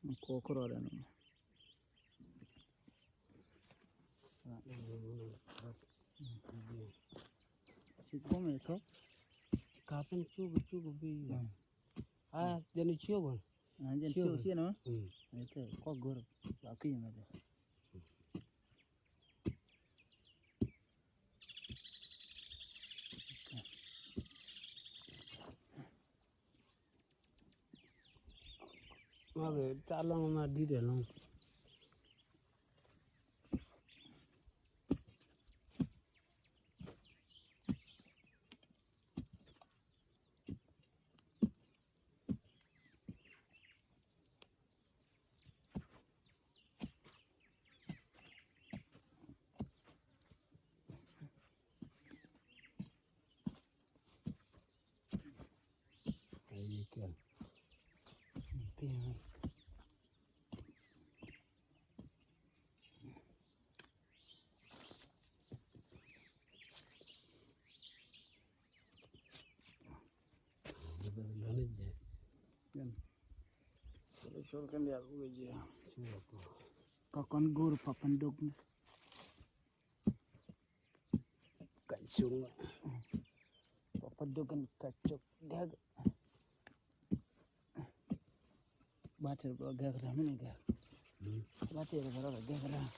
Kokoro ada nama. Si kome itu? Kapan cukup bi. Jadi cukup. Anjir ciu sih nama? Itu kok gor, aku yang ada. Oke, calon sama di dalam. Ikan. Piang. Kalau kan dia aku aja. Kapan gor papan dog ni? Kacung. Papan dog kan kacuk dia. Bater bro gak kerana ni gak. Bater bro gak kerana.